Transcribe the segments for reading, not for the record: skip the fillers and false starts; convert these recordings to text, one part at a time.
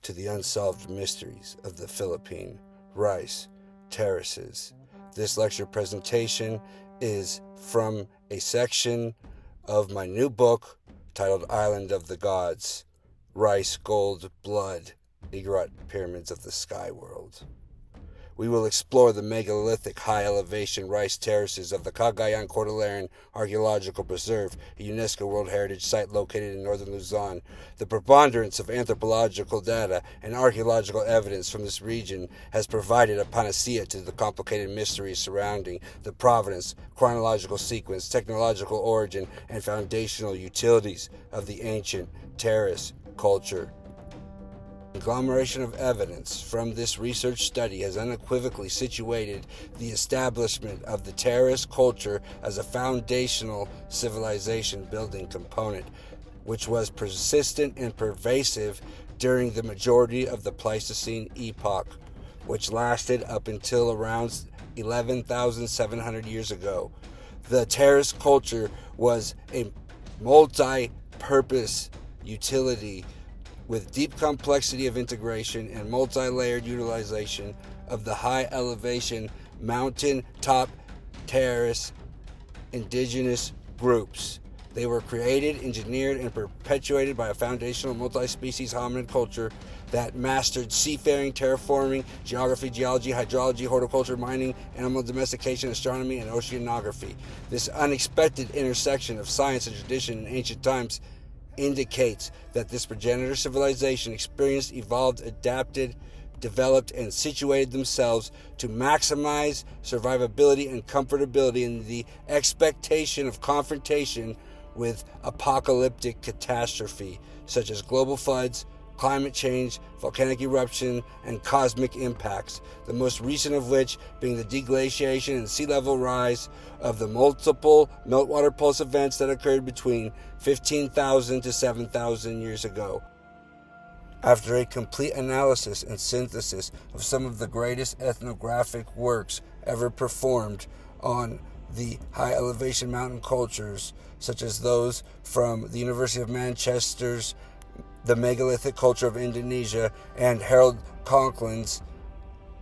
to the unsolved mysteries of the Philippine, rice, terraces. This lecture presentation is from a section of my new book titled Island of the Gods, Rice, Gold, Blood, Ziggurat Pyramids of the Sky World. We will explore the megalithic high-elevation rice terraces of the Cagayan Cordilleran Archaeological Preserve, a UNESCO World Heritage Site located in northern Luzon. The preponderance of anthropological data and archaeological evidence from this region has provided a panacea to the complicated mysteries surrounding the provenance, chronological sequence, technological origin, and foundational utilities of the ancient terrace culture. Conglomeration of evidence from this research study has unequivocally situated the establishment of the terrace culture as a foundational civilization building component, which was persistent and pervasive during the majority of the Pleistocene epoch, which lasted up until around 11,700 years ago. The terrace culture was a multi-purpose utility with deep complexity of integration and multi-layered utilization of the high elevation mountain top terrace indigenous groups. They were created, engineered, and perpetuated by a foundational multi-species hominid culture that mastered seafaring, terraforming, geography, geology, hydrology, horticulture, mining, animal domestication, astronomy, and oceanography. This unexpected intersection of science and tradition in ancient times indicates that this progenitor civilization experienced, evolved, adapted, developed, and situated themselves to maximize survivability and comfortability in the expectation of confrontation with apocalyptic catastrophe, such as global floods, climate change, volcanic eruption, and cosmic impacts, the most recent of which being the deglaciation and sea level rise of the multiple meltwater pulse events that occurred between 15,000 to 7,000 years ago. After a complete analysis and synthesis of some of the greatest ethnographic works ever performed on the high elevation mountain cultures, such as those from the University of Manchester's The Megalithic Culture of Indonesia and Harold Conklin's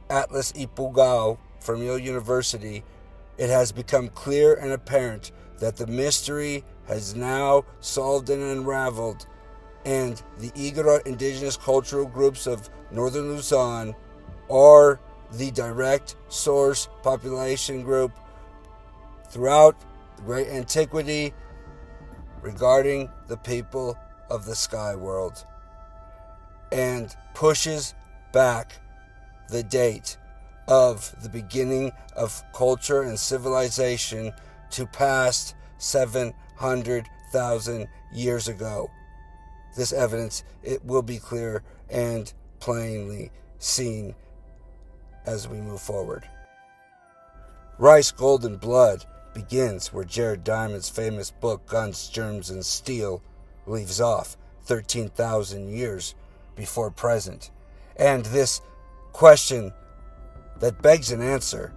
Atlas Ipugao from Yale University, it has become clear and apparent that the mystery has now solved and unraveled, and the Igorot indigenous cultural groups of northern Luzon are the direct source population group throughout the great antiquity regarding the people of the sky world, and pushes back the date of the beginning of culture and civilization to past 700,000 years ago. This evidence, it will be clear and plainly seen as we move forward. Rice, Gold, and Blood begins where Jared Diamond's famous book Guns, Germs, and Steel leaves off 13,000 years before present. And this question that begs an answer,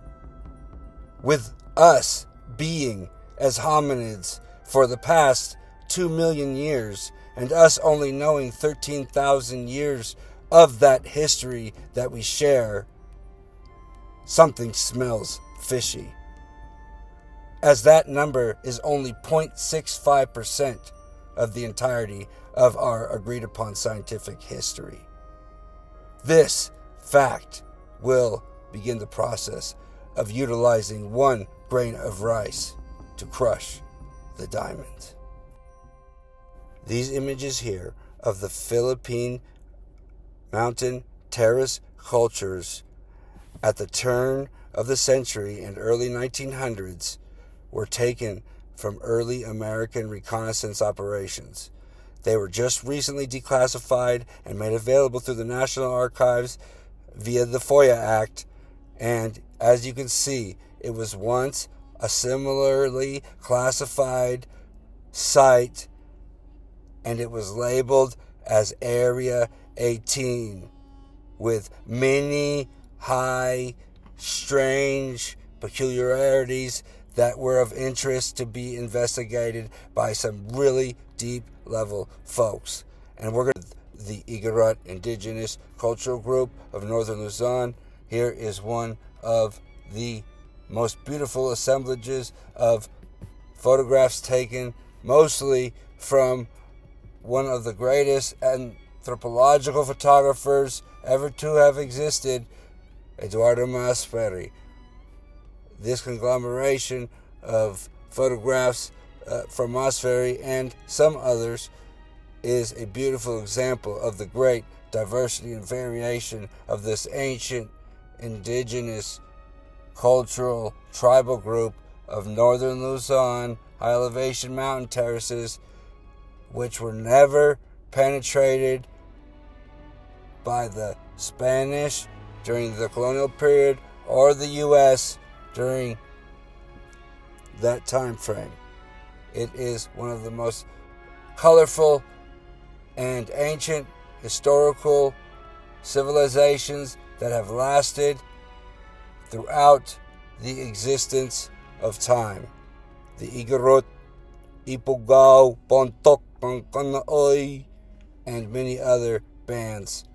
with us being as hominids for the past 2 million years and us only knowing 13,000 years of that history that we share, something smells fishy, as that number is only 0.65% of the entirety of our agreed upon scientific history. This fact will begin the process of utilizing 1 grain of rice to crush the diamond. These images here of the Philippine mountain terrace cultures at the turn of the century and early 1900s were taken from early American reconnaissance operations. They were just recently declassified and made available through the National Archives via the FOIA Act, and as you can see, it was once a similarly classified site, and it was labeled as Area 18 with many high, strange peculiarities that were of interest to be investigated by some really deep level folks. And we're going to the Igorot Indigenous Cultural Group of Northern Luzon. Here is one of the most beautiful assemblages of photographs taken mostly from one of the greatest anthropological photographers ever to have existed, Eduardo Masferri. This conglomeration of photographs from Masferri and some others is a beautiful example of the great diversity and variation of this ancient indigenous cultural tribal group of northern Luzon high elevation mountain terraces, which were never penetrated by the Spanish during the colonial period or the U.S. during that time frame. It is one of the most colorful and ancient historical civilizations that have lasted throughout the existence of time. The Igorot, Ipugao, Pontok, Pankanaoy, and many other bands.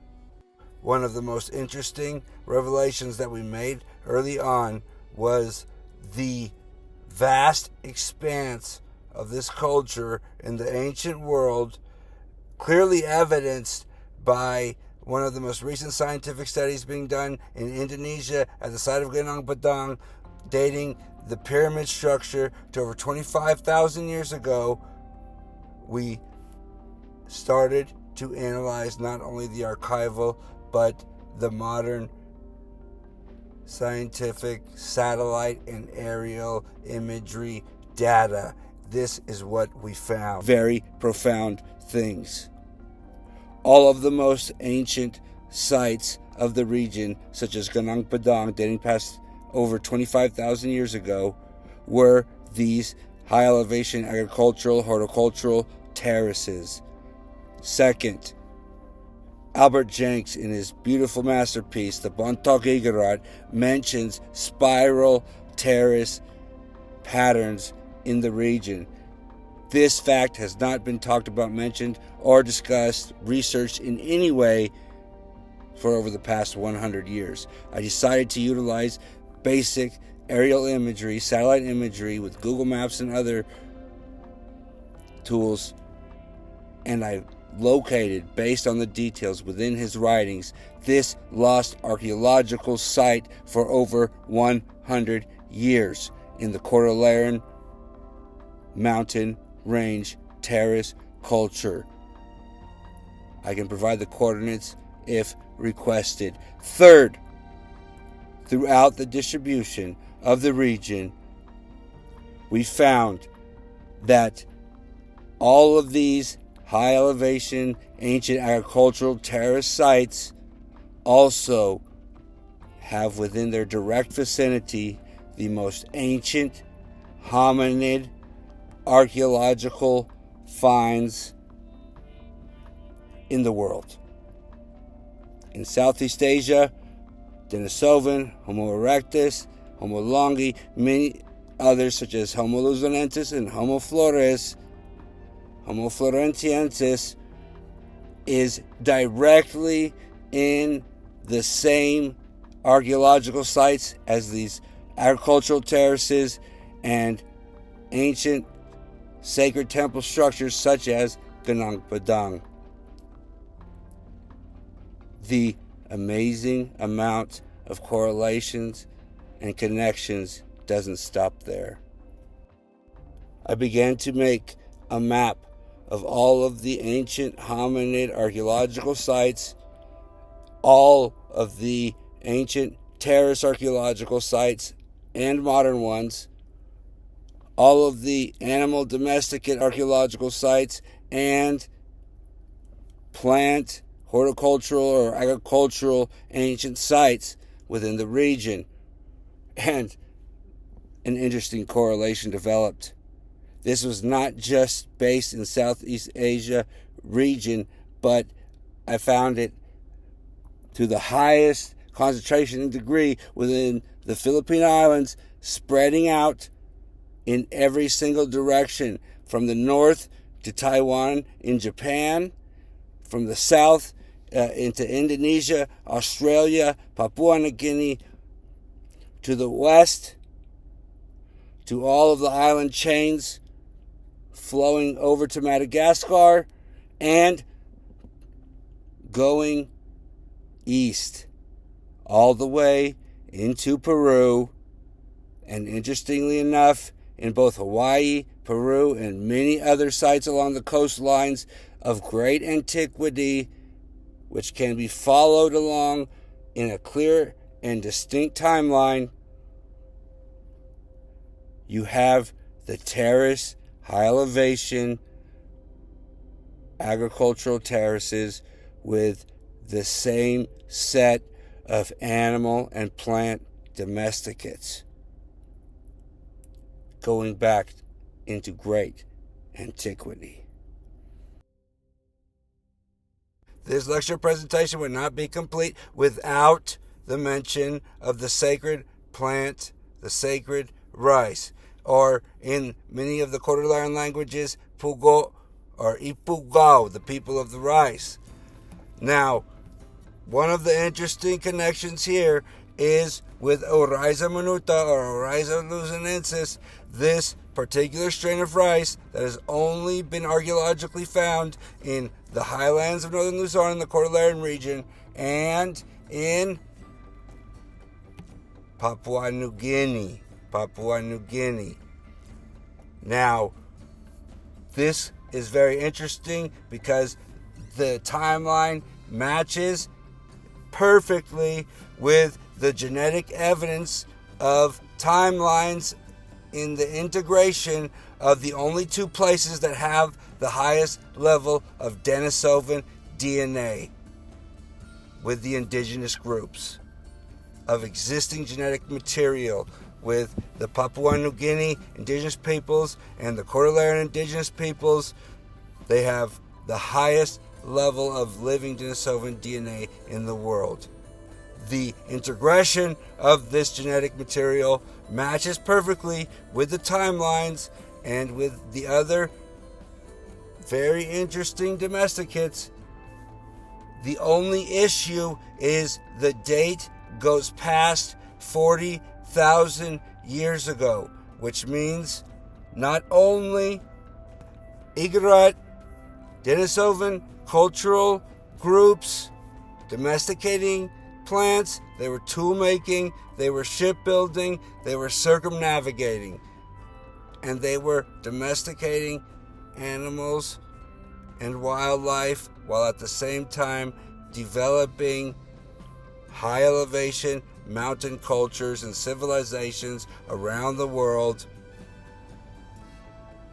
One of the most interesting revelations that we made early on was the vast expanse of this culture in the ancient world, clearly evidenced by one of the most recent scientific studies being done in Indonesia at the site of Gimokudan, dating the pyramid structure to over 25,000 years ago. We started to analyze not only the archival but the modern scientific satellite and aerial imagery data. This is what we found. Very profound things. All of the most ancient sites of the region, such as Ganang Padang, dating past over 25,000 years ago, were these high elevation agricultural, horticultural terraces. Second, Albert Jenks, in his beautiful masterpiece, The Bontok Igorot, mentions spiral terrace patterns in the region. This fact has not been talked about, mentioned, or discussed, researched in any way for over the past 100 years. I decided to utilize basic aerial imagery, satellite imagery with Google Maps and other tools, and I located, based on the details within his writings, this lost archaeological site for over 100 years in the Cordilleran mountain range terrace culture. I can provide the coordinates if requested. Third, throughout the distribution of the region, we found that all of these high elevation ancient agricultural terrace sites also have within their direct vicinity the most ancient hominid archaeological finds in the world. In Southeast Asia, Denisovan, Homo erectus, Homo longi, many others such as Homo luzonensis and Homo flores, Homo florentiensis, is directly in the same archaeological sites as these agricultural terraces and ancient sacred temple structures such as Ganang Padang. The amazing amount of correlations and connections doesn't stop there. I began to make a map of all of the ancient hominid archaeological sites, all of the ancient terrace archaeological sites and modern ones, all of the animal domesticate archaeological sites, and plant, horticultural, or agricultural ancient sites within the region. And an interesting correlation developed. This was not just based in Southeast Asia region, but I found it to the highest concentration and degree within the Philippine Islands, spreading out in every single direction, from the north to Taiwan in Japan, from the south into Indonesia, Australia, Papua New Guinea, to the west, to all of the island chains flowing over to Madagascar, and going east all the way into Peru. And interestingly enough, in both Hawaii, Peru, and many other sites along the coastlines of great antiquity, which can be followed along in a clear and distinct timeline, you have the terrace, high elevation, agricultural terraces with the same set of animal and plant domesticates going back into great antiquity. This lecture presentation would not be complete without the mention of the sacred plant, the sacred rice, or in many of the Cordilleran languages, pugo or ipugao, the people of the rice. Now, one of the interesting connections here is with Oryza minuta or Oryza luzonensis, this particular strain of rice that has only been archaeologically found in the highlands of northern Luzon in the Cordilleran region and in Papua New Guinea. Now, this is very interesting because the timeline matches perfectly with the genetic evidence of timelines in the integration of the only two places that have the highest level of Denisovan DNA with the indigenous groups of existing genetic material with the Papua New Guinea indigenous peoples and the Cordilleran indigenous peoples. They have the highest level of living Denisovan DNA in the world. The integration of this genetic material matches perfectly with the timelines and with the other very interesting domesticates. The only issue is the date goes past 40,000 years ago, which means not only Igorot, Denisovan cultural groups domesticating plants, they were tool making, they were shipbuilding, they were circumnavigating, and they were domesticating animals and wildlife while at the same time developing high elevation mountain cultures and civilizations around the world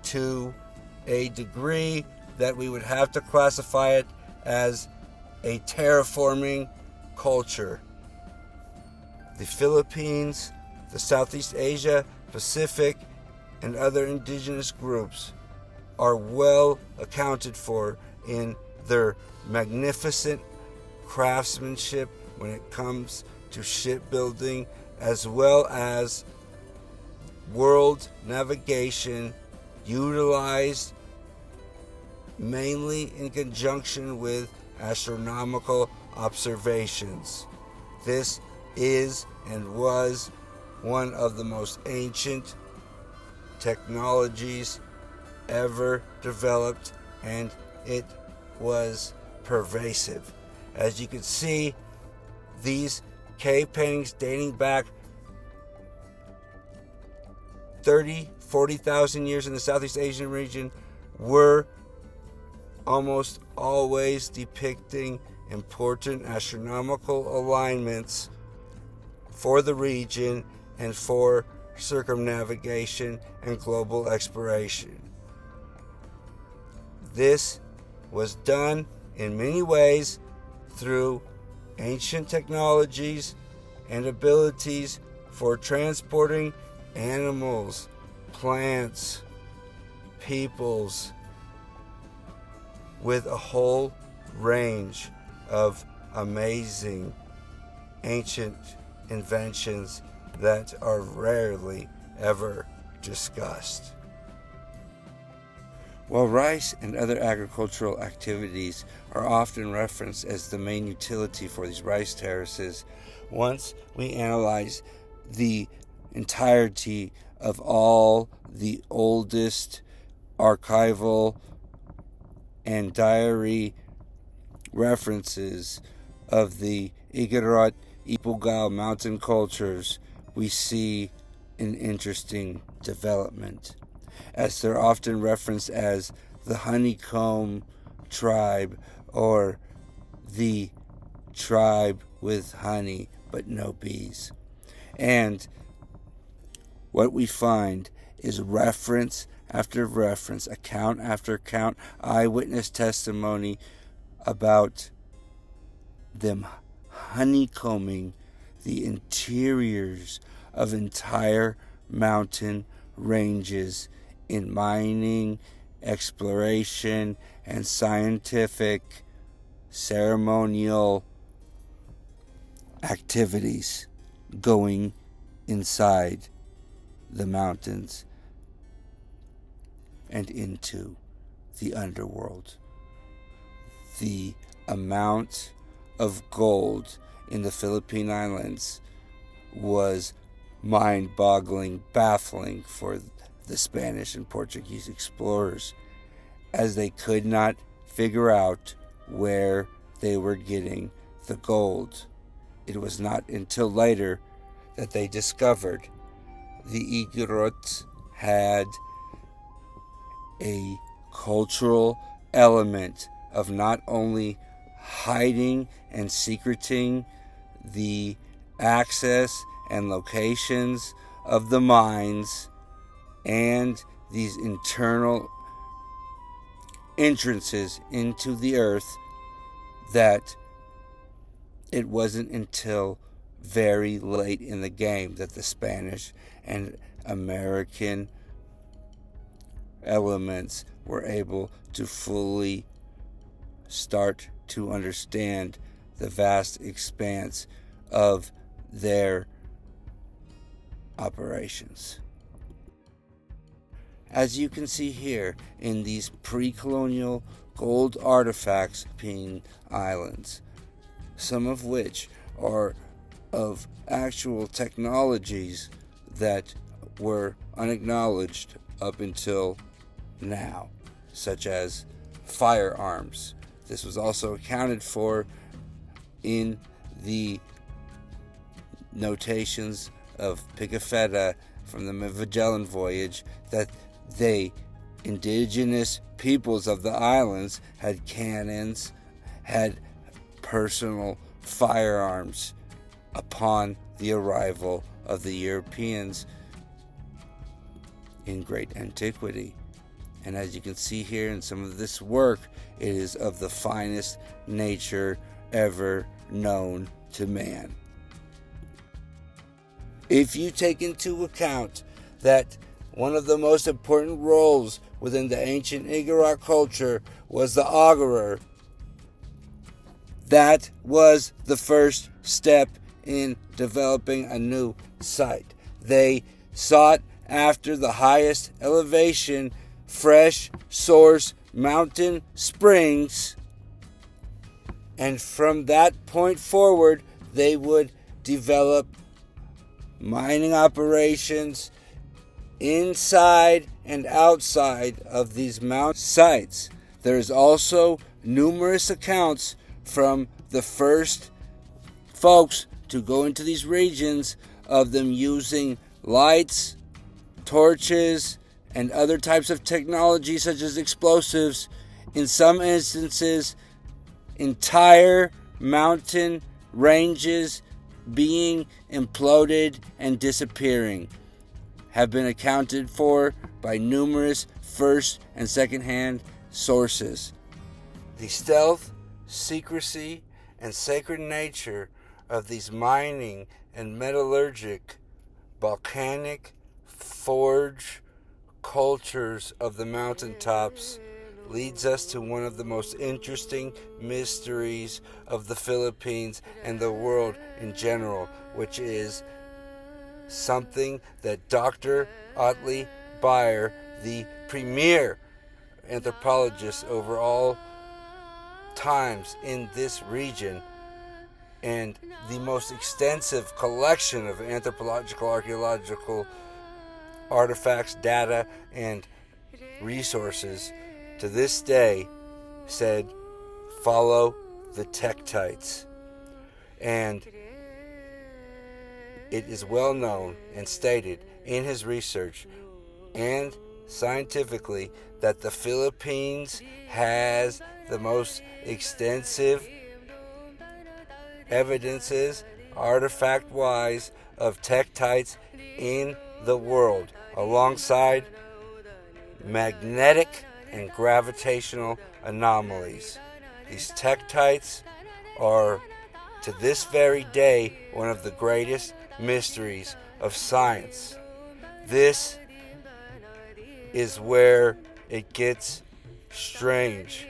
to a degree that we would have to classify it as a terraforming culture. The Philippines, the Southeast Asia, Pacific, and other indigenous groups are well accounted for in their magnificent craftsmanship when it comes to shipbuilding, as well as world navigation utilized mainly in conjunction with astronomical observations. This is and was one of the most ancient technologies ever developed, and it was pervasive. As you can see, these cave paintings dating back 40,000 years in the Southeast Asian region were almost always depicting important astronomical alignments for the region and for circumnavigation and global exploration. This was done in many ways through ancient technologies and abilities for transporting animals, plants, peoples, with a whole range of amazing ancient inventions that are rarely ever discussed. While rice and other agricultural activities are often referenced as the main utility for these rice terraces, once we analyze the entirety of all the oldest archival and diary references of the Igorot Ipugal mountain cultures, we see an interesting development, as they're often referenced as the honeycomb tribe or the tribe with honey but no bees. And what we find is reference after reference, account after account, eyewitness testimony about them honeycombing the interiors of entire mountain ranges in mining, exploration, and scientific ceremonial activities going inside the mountains and into the underworld. The amount of gold in the Philippine Islands was mind-boggling, baffling for the Spanish and Portuguese explorers, as they could not figure out where they were getting the gold. It was not until later that they discovered the Igorots had a cultural element of not only hiding and secreting the access and locations of the mines and these internal entrances into the earth, that it wasn't until very late in the game that the Spanish and American elements were able to fully start to understand the vast expanse of their operations. As you can see here in these pre-colonial gold artifacts in islands, some of which are of actual technologies that were unacknowledged up until now, such as firearms. This was also accounted for in the notations of Pigafetta from the Magellan voyage, that they, indigenous peoples of the islands, had cannons, had personal firearms upon the arrival of the Europeans in great antiquity. And as you can see here in some of this work, it is of the finest nature ever known to man. If you take into account that one of the most important roles within the ancient Igorot culture was the augurer, that was the first step in developing a new site. They sought after the highest elevation, fresh source mountain springs, and from that point forward, they would develop mining operations inside and outside of these mountain sites. There is also numerous accounts from the first folks to go into these regions of them using lights, torches, and other types of technology such as explosives. In some instances, entire mountain ranges being imploded and disappearing have been accounted for by numerous first and second-hand sources. The stealth, secrecy, and sacred nature of these mining and metallurgic, volcanic, forge cultures of the mountaintops leads us to one of the most interesting mysteries of the Philippines and the world in general, which is something that Dr. Otley Beyer, the premier anthropologists over all times in this region, and the most extensive collection of anthropological, archaeological artifacts, data, and resources to this day, said, follow the Tektites. And it is well known and stated in his research and scientifically that the Philippines has the most extensive evidences, artifact-wise, of Tektites in the world, alongside magnetic and gravitational anomalies. These Tektites are, to this very day, one of the greatest mysteries of science. This is where it gets strange,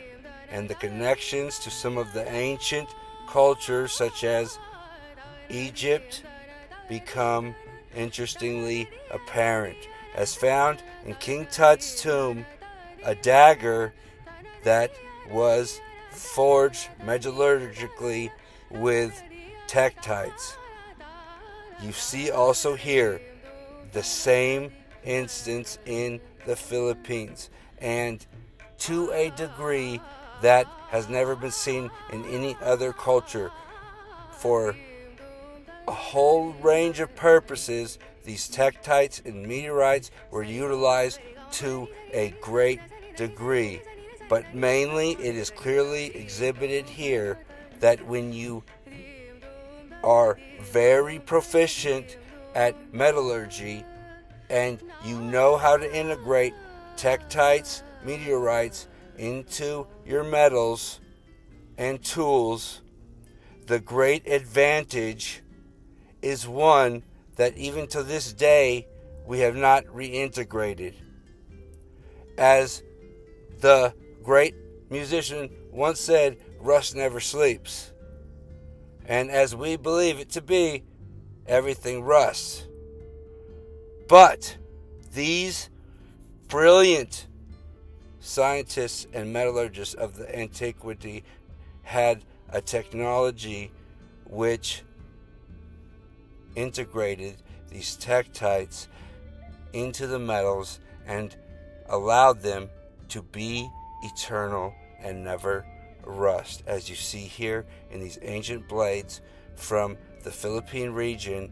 and the connections to some of the ancient cultures, such as Egypt, become interestingly apparent, as found in King Tut's tomb, a dagger that was forged metallurgically with Tektites. You see also here the same instance in the Philippines, and to a degree that has never been seen in any other culture. For a whole range of purposes, these Tektites and meteorites were utilized to a great degree. But mainly, it is clearly exhibited here that when you are very proficient at metallurgy and you know how to integrate Tektites, meteorites into your metals and tools, the great advantage is one that even to this day we have not reintegrated. As the great musician once said, rust never sleeps. And as we believe it to be, everything rusts. But these brilliant scientists and metallurgists of the antiquity had a technology which integrated these Tektites into the metals and allowed them to be eternal and never rust, as you see here in these ancient blades from the Philippine region,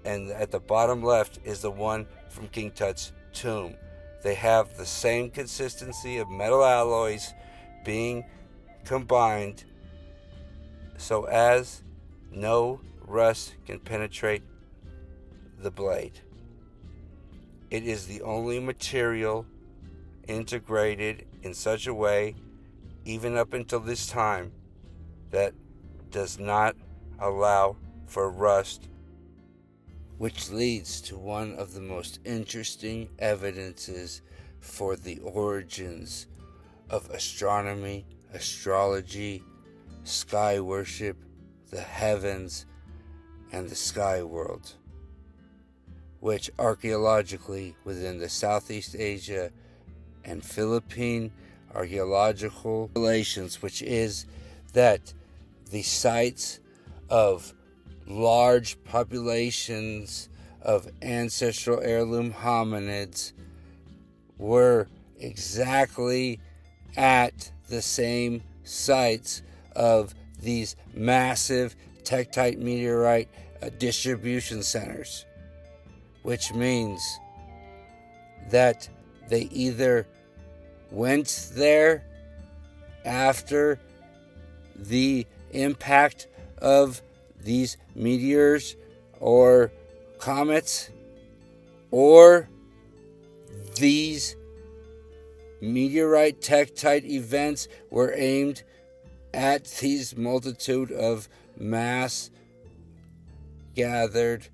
and at the bottom left is the one from King Tut's tomb. They have the same consistency of metal alloys being combined so as no rust can penetrate the blade. It is the only material integrated in such a way, even up until this time, that does not allow for rust, which leads to one of the most interesting evidences for the origins of astronomy, astrology, sky worship, the heavens, and the sky world, which archaeologically within the Southeast Asia and Philippine archaeological relations, which is that the sites of large populations of ancestral heirloom hominids were exactly at the same sites of these massive Tektite meteorite distribution centers, which means that they either went there after the impact of these meteors or comets, or these meteorite Tektite events were aimed at these multitude of mass gathered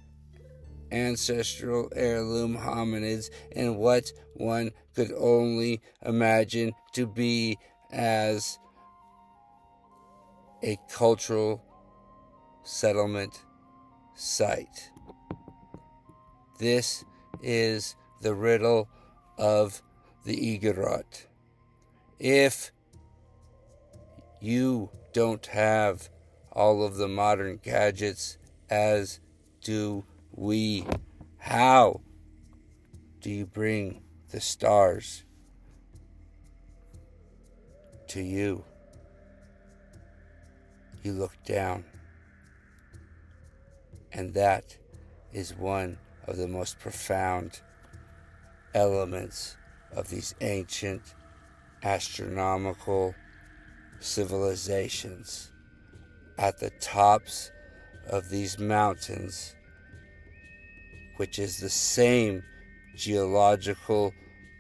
ancestral heirloom hominids in what one could only imagine to be as a cultural settlement site. This is the riddle of the Igorot. If you don't have all of the modern gadgets as do we, how do you bring the stars to you? You look down, and that is one of the most profound elements of these ancient astronomical civilizations. At the tops of these mountains, which is the same geological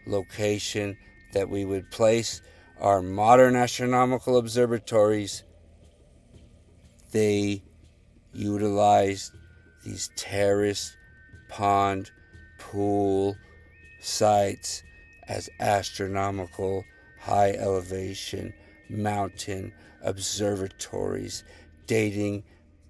location that we would place our modern astronomical observatories, they utilized these terrace, pond, pool sites as astronomical high elevation mountain observatories dating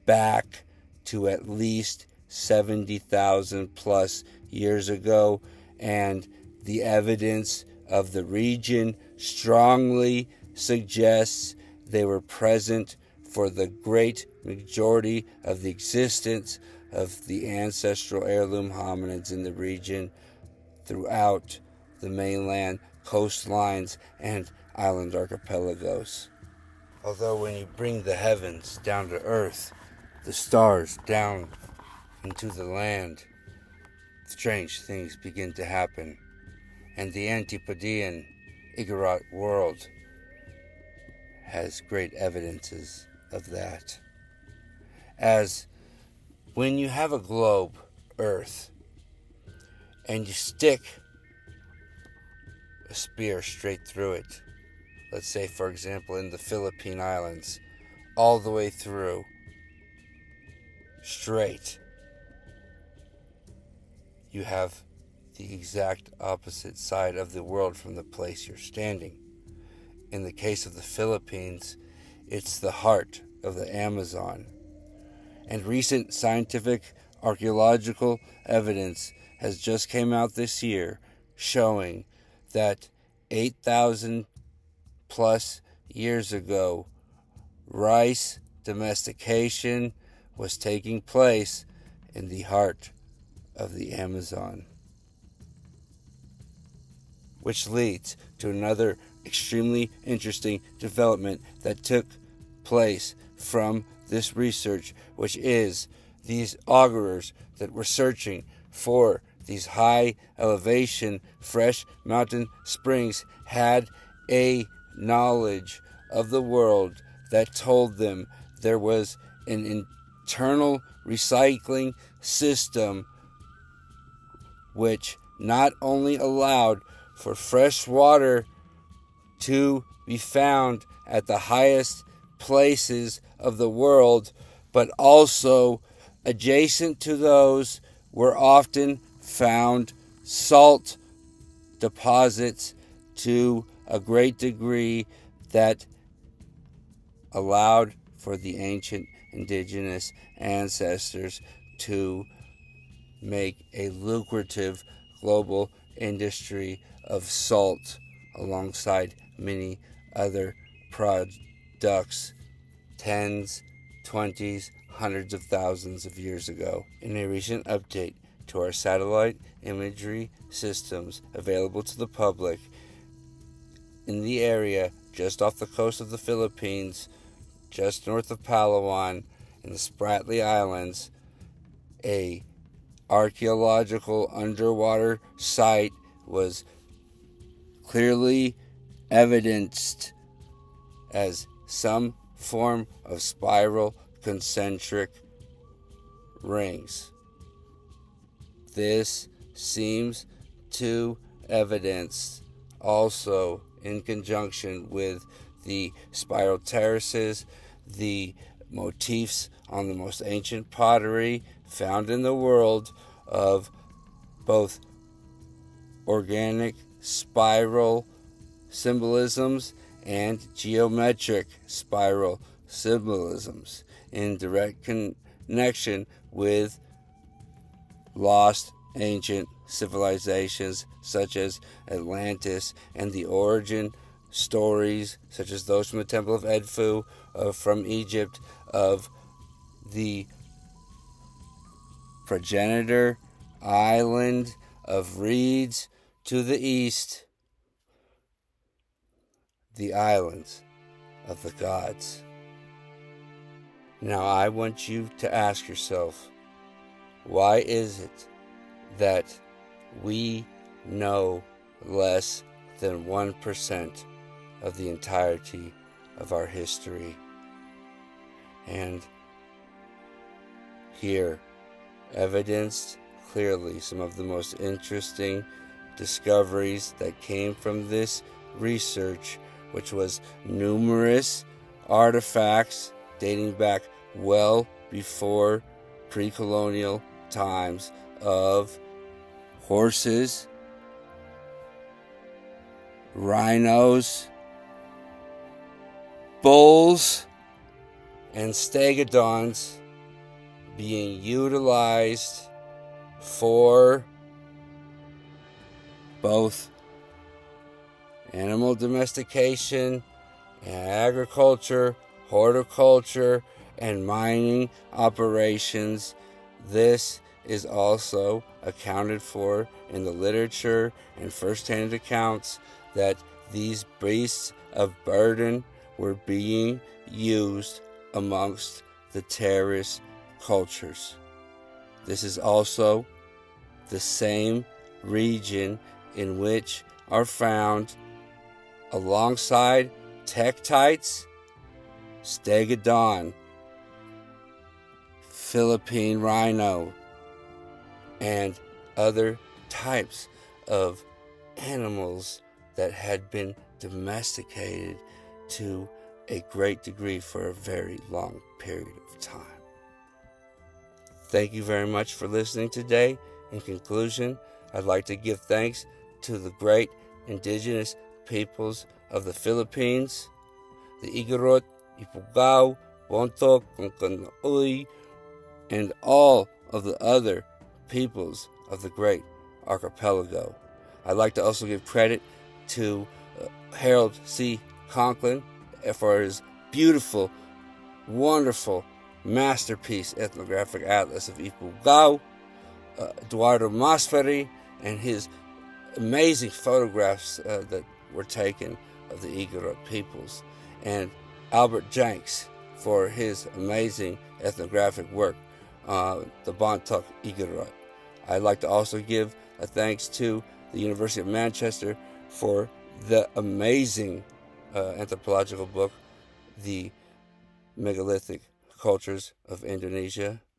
back to at least 70,000 plus years ago, and the evidence of the region strongly suggests they were present for the great majority of the existence of the ancestral heirloom hominids in the region throughout the mainland, coastlines, and island archipelagos. Although when you bring the heavens down to earth, the stars down into the land, strange things begin to happen. And the Antipodean Igorot world has great evidences of that. As when you have a globe, Earth, and you stick a spear straight through it, let's say, for example, in the Philippine Islands, all the way through, straight, you have the exact opposite side of the world from the place you're standing. In the case of the Philippines, it's the heart of the Amazon. And recent scientific archaeological evidence has just came out this year showing that 8,000 plus years ago, rice domestication was taking place in the heart of the Amazon. Which leads to another extremely interesting development that took place from this research, which is these augurers that were searching for these high elevation fresh mountain springs had a knowledge of the world that told them there was an internal recycling system which not only allowed for fresh water to be found at the highest places of the world, but also adjacent to those were often found salt deposits to a great degree that allowed for the ancient indigenous ancestors to make a lucrative global industry of salt alongside many other products tens, 20s, hundreds of thousands of years ago. In a recent update to our satellite imagery systems available to the public in the area just off the coast of the Philippines, just north of Palawan, in the Spratly Islands, a archaeological underwater site was clearly evidenced as some form of spiral concentric rings. This seems to evidence also in conjunction with the spiral terraces, the motifs on the most ancient pottery found in the world of both organic spiral symbolisms and geometric spiral symbolisms in direct connection with lost ancient civilizations such as Atlantis and the origin stories, such as those from the Temple of Edfu, from Egypt, of the progenitor island of reeds to the east, the islands of the gods. Now I want you to ask yourself, why is it that we know less than 1% of the entirety of our history? And here, evidenced clearly, some of the most interesting discoveries that came from this research, which was numerous artifacts dating back well before pre-colonial times of horses, rhinos, bulls, and stegodons being utilized for both animal domestication and agriculture, horticulture, and mining operations. This is also accounted for in the literature and first-hand accounts that these beasts of burden were being used amongst the terrace cultures. This is also the same region in which are found, alongside tektites, stegodon, Philippine rhino, and other types of animals that had been domesticated to a great degree for a very long period of time. Thank you very much for listening today. In conclusion, I'd like to give thanks to the great indigenous peoples of the Philippines, the Igorot, Ifugao, Bontoc, Concanoy, and all of the other peoples of the great archipelago. I'd like to also give credit to Harold C. Conklin for his beautiful, wonderful masterpiece ethnographic atlas of Ifugao, Eduardo Masferi, and his amazing photographs that were taken of the Igorot peoples, and Albert Jenks for his amazing ethnographic work, the Bontoc Igorot. I'd like to also give a thanks to the University of Manchester for the amazing anthropological book, The Megalithic Cultures of Indonesia.